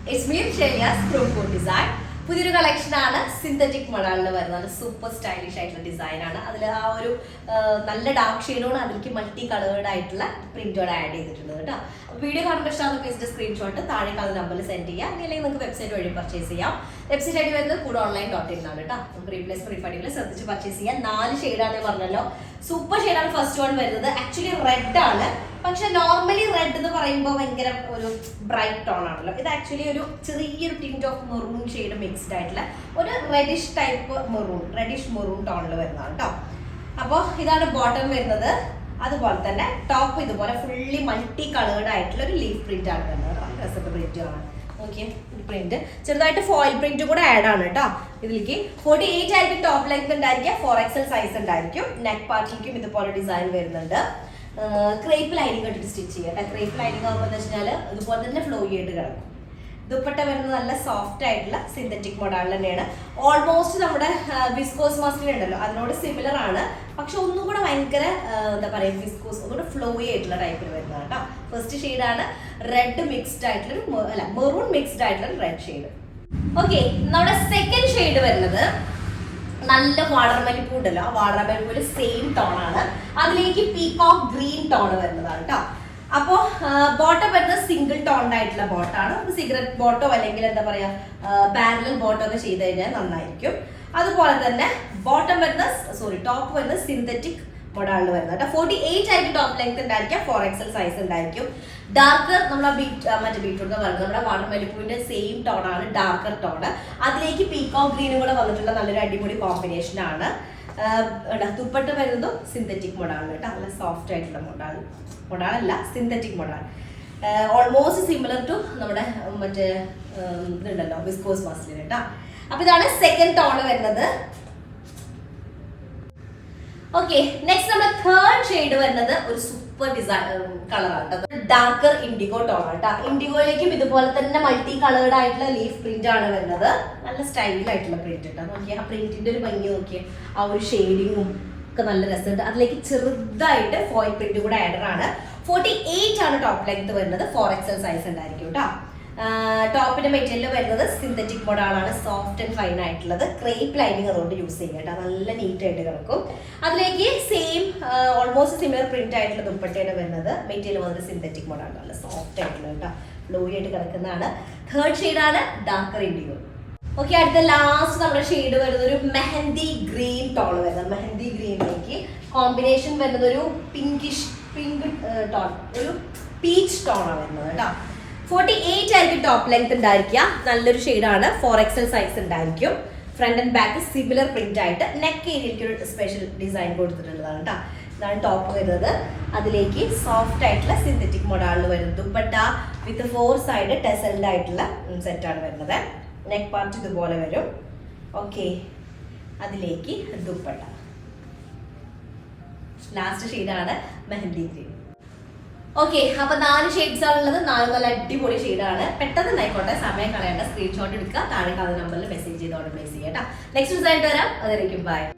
It's me, Shelia's Pro Code Design. പുതിയൊരു കളക്ഷനാണ് synthetic മൊഡാളിൽ വരുന്നത്. സൂപ്പർ സ്റ്റൈലിഷ് ആയിട്ടുള്ള ഡിസൈനാണ്. അതിൽ ആ ഒരു നല്ല ഡാർക്ക് ഷെയ്ഡോട് അതിലേക്ക് മൾട്ടി കളേർഡ് ആയിട്ടുള്ള പ്രിന്റോട് ആഡ് ചെയ്തിട്ടുണ്ട് കേട്ടോ. വീഡിയോ കാണുമ്പോൾ ഇഷ്ടമാകുന്ന പേജിന്റെ സ്ക്രീൻഷോട്ട് താഴെ കാണുന്ന നമ്പറിൽ സെൻഡ് ചെയ്യാം. അല്ലെങ്കിൽ നിങ്ങൾക്ക് വെബ്സൈറ്റ് വഴി പർച്ചേസ് ചെയ്യാം. വെബ്സൈറ്റ് ഐഡി വരുന്നത് KoodOnline.in ആണ് കേട്ടോ. നമുക്ക് റീപ്ലേസ് റീഫണ്ടിൽ ശ്രദ്ധിച്ച് പർച്ചേസ് ചെയ്യാം. 4 ഷെയ്ഡാണ് പറഞ്ഞല്ലോ. സൂപ്പർ ഷെയ്ഡാണ് ഫസ്റ്റ് വൺ വരുന്നത്. ആക്ച്വലി റെഡ് ആണ്. പക്ഷെ നോർമലി റെഡ് എന്ന് പറയുമ്പോൾ ഭയങ്കര ഒരു ബ്രൈറ്റ് ടോൺ ആണല്ലോ. ഇത് ആക്ച്വലി ഒരു ചെറിയൊരു tint of maroon shade mixed ആയിട്ടുള്ള ഒരു റെഡിഷ് ടൈപ്പ് റെഡിഷ് മെറൂൺ ടോണിൽ വരുന്നതാണ് കേട്ടോ. അപ്പോൾ ഇതാണ് ബോട്ടം വരുന്നത്. അതുപോലെ തന്നെ ടോപ്പ് ഇതുപോലെ ഫുള്ളി മൾട്ടി കളേർഡ് ആയിട്ടുള്ള ഒരു ലീഫ് പ്രിന്റ് ആണ് വരുന്നത്. രസത്തെ പ്രിന്റ് ആണ്. ഓക്കെ, പ്രിന്റ് ചെറുതായിട്ട് ഫോയിൽ പ്രിന്റ് കൂടെ ആഡ് ആണ് കേട്ടോ. ഇതിലേക്ക് 48 ആയിരിക്കും ടോപ്പ് ലെങ്ത് ഉണ്ടായിരിക്കുക. 4XL സൈസ് ഉണ്ടായിരിക്കും. നെക്ക് പാർട്ടിലേക്കും ഇതുപോലെ ഡിസൈൻ വരുന്നുണ്ട്. ക്രേപ്പ് ലൈനിങ് ഇട്ടിട്ട് സ്റ്റിച്ച് ചെയ്യാം. ക്രേപ്പ് ലൈനിങ് ആകുമ്പോൾ എന്ന് വെച്ചാൽ ഇതുപോലെ തന്നെ ഫ്ലോ ചെയ്തിട്ട് കിടക്കും. ദുപ്പട്ട വരുന്നത് നല്ല സോഫ്റ്റ് ആയിട്ടുള്ള സിന്തറ്റിക് മോഡൽ തന്നെയാണ്. ഓൾമോസ്റ്റ് നമ്മുടെ വിസ്കോസ് മസ്ലിൻ ഉണ്ടല്ലോ അതിനോട് സിമിലർ ആണ്. പക്ഷെ ഒന്നും കൂടെ ഭയങ്കര എന്താ പറയുക വിസ്കോസ് ഒന്നുകൂടെ ഫ്ലോയി ആയിട്ടുള്ള ടൈപ്പിൽ വരുന്നതാണ് കേട്ടോ. ഫസ്റ്റ് ഷെയ്ഡാണ് റെഡ് മിക്സ്ഡ് ആയിട്ടുള്ള മെറൂൺ മിക്സ്ഡ് ആയിട്ടുള്ള റെഡ് ഷെയ്ഡ്. ഓക്കെ, നമ്മുടെ സെക്കൻഡ് ഷെയ്ഡ് വരുന്നത് നല്ല വാട്ടർമെലിപ്പൂ ഉണ്ടല്ലോ. ആ വാട്ടർമെലിപ്പൂല് സെയിം ടോൺ ആണ്. അതിലേക്ക് പീകോക്ക് ഗ്രീൻ ടോൺ വരുന്നതാണ് കേട്ടോ. അപ്പോൾ ബോട്ടം വരുന്നത് സിംഗിൾ ടോൺ ആയിട്ടുള്ള ബോട്ടാണ്. സിഗരറ്റ് ബോട്ടോ അല്ലെങ്കിൽ എന്താ പറയാ പാരലൽ ബോട്ടോ ഒക്കെ ചെയ്ത് കഴിഞ്ഞാൽ നന്നായിരിക്കും. അതുപോലെ തന്നെ ബോട്ടം വരുന്ന ടോപ്പ് വരുന്നത് സിന്തറ്റിക് മോഡലിൽ വരുന്നത് കേട്ടോ. 48 ആയിരിക്കും ടോപ്പ് ലെങ്ത് ഉണ്ടായിരിക്കും. 4XL സൈസ് ഉണ്ടായിരിക്കും. ഡാർക്കർ നമ്മളെ മറ്റേ ബീറ്റ്റൂട്ട് എന്ന് പറയുന്നത് നമ്മുടെ വാട്ടർമെലിപ്പൂവിന്റെ സെയിം ടോൺ ആണ്, ഡാർക്കർ ടോൺ. അതിലേക്ക് പീകോക്ക് ഗ്രീനും കൂടെ വന്നിട്ടുള്ള നല്ലൊരു അടിപൊളി കോമ്പിനേഷൻ ആണ്. ദുപ്പട്ട വരുന്നതും സിന്തറ്റിക് മോഡാണ് കേട്ടോ. നല്ല സോഫ്റ്റ് ആയിട്ടുള്ള മോഡാളല്ല synthetic modal. Almost similar to നമ്മുടെ മറ്റേ ഇതുണ്ടല്ലോ വിസ്കോസ് മസ്ലിൻ കേട്ടോ. അപ്പൊ ഇതാണ് സെക്കൻഡ് ടോൺ വരുന്നത്. ഓക്കെ, നെക്സ്റ്റ് നമ്മുടെ തേർഡ് ഷെയ്ഡ് വരുന്നത് ഒരു സൂപ്പർ ഡിസൈൻ കളറാണ് കേട്ടോ. ഡാർക്കർ ഇൻഡിഗോ ടോൺ കേട്ടോ. ഇൻഡിഗോയിലേക്കും ഇതുപോലെ തന്നെ മൾട്ടി കളേർഡ് ആയിട്ടുള്ള ലീഫ് പ്രിന്റ് ആണ് വരുന്നത്. നല്ല സ്റ്റൈലായിട്ടുള്ള പ്രിന്റ് കേട്ടോ. നോക്കിയാൽ ആ പ്രിന്റിന്റെ ഒരു ഭംഗി നോക്കിയാൽ ആ ഒരു ഷെയ്ഡിങ്ങും ഒക്കെ നല്ല രസമുണ്ട്. അതിലേക്ക് ചെറുതായിട്ട് ഫോയിൽ പ്രിന്റ് കൂടെ ആഡർ ആണ്. 48 ആണ് ടോപ്പ് ലെങ്ത് വരുന്നത്. 4XL സൈസ് ഉണ്ടായിരിക്കും കേട്ടോ. ടോപ്പിന്റെ മെറ്റീരിയൽ വരുന്നത് സിന്തറ്റിക് മോഡാളാണ്. സോഫ്റ്റ് ആൻഡ് ഫൈൻ ആയിട്ടുള്ളത്. ക്രേപ്പ് ലൈനിങ് അതുകൊണ്ട് യൂസ് ചെയ്യുക കേട്ടോ. നല്ല നീറ്റ് ആയിട്ട് കിടക്കും. അതിലേക്ക് സെയിം ഓൾമോസ്റ്റ് സിമിലർ പ്രിന്റ് ആയിട്ടുള്ള ദുപ്പട്ടയാണ് വരുന്നത്. മെറ്റീരിയൽ വന്നത് സിന്തറ്റിക് മോഡാണ്. നല്ല സോഫ്റ്റ് ആയിട്ടുള്ള കേട്ടോ. ഫ്ലോയി ആയിട്ട് കിടക്കുന്നതാണ്. തേർഡ് ഷെയ്ഡാണ് ഡാർക്കർ ഇൻഡിഗോ. ഓക്കെ, അടുത്ത ലാസ്റ്റ് നമ്മുടെ ഷെയ്ഡ് വരുന്നത് ഒരു മെഹന്തി ഗ്രീൻ ടോൺ വരുന്നത്. മെഹന്തി ഗ്രീനിലേക്ക് കോമ്പിനേഷൻ വരുന്നത് ഒരു പിങ്ക് ടോൺ, ഒരു പീച്ച് ടോണാണ് വരുന്നത് കേട്ടോ. 48 ആയിരിക്കും ടോപ്പ് ലെങ്ത് ഉണ്ടായിരിക്കുക. നല്ലൊരു ഷെയ്ഡാണ്. 4XL സൈസ് ഉണ്ടായിരിക്കും. Front and back similar print ആയിട്ട് നെക്ക് ഏരിയയിലേക്ക് ഒരു സ്പെഷ്യൽ ഡിസൈൻ കൊടുത്തിട്ടുള്ളതാണ് കേട്ടോ. ഇതാണ് ടോപ്പ് വരുന്നത്. അതിലേക്ക് സോഫ്റ്റ് ആയിട്ടുള്ള സിന്തറ്റിക് മോഡലിൽ വരുന്നത്. ദുപ്പട്ട വിത്ത് 4 സൈഡ് ടെസൽഡ് ആയിട്ടുള്ള സെറ്റാണ് വരുന്നത്. നെക്ക് പാർട്ട് ഇതുപോലെ വരും. ഓക്കെ, അതിലേക്ക് ദുപ്പട്ട. ലാസ്റ്റ് ഷെയ്ഡാണ് മെഹന്തി ഗ്രീൻ. ഓക്കെ, അപ്പൊ 4 ഷെയ്ഡ്സ് ആണുള്ളത്. 4 നല്ല അടിപൊളി ഷെയ്ഡാണ്. പെട്ടെന്ന് ആയിക്കോട്ടെ, സമയം കളയേണ്ട. സ്ക്രീൻഷോട്ട് എടുക്കുക. താഴെ കാണുന്ന നമ്പറിൽ മെസ്സേജ് ചെയ്ത് ഓർഡർ പ്ലേസ് ചെയ്യാം കേട്ടോ. നെക്സ്റ്റ് ഡിസൈൻ വരാം. അതായിരിക്കും ബൈ.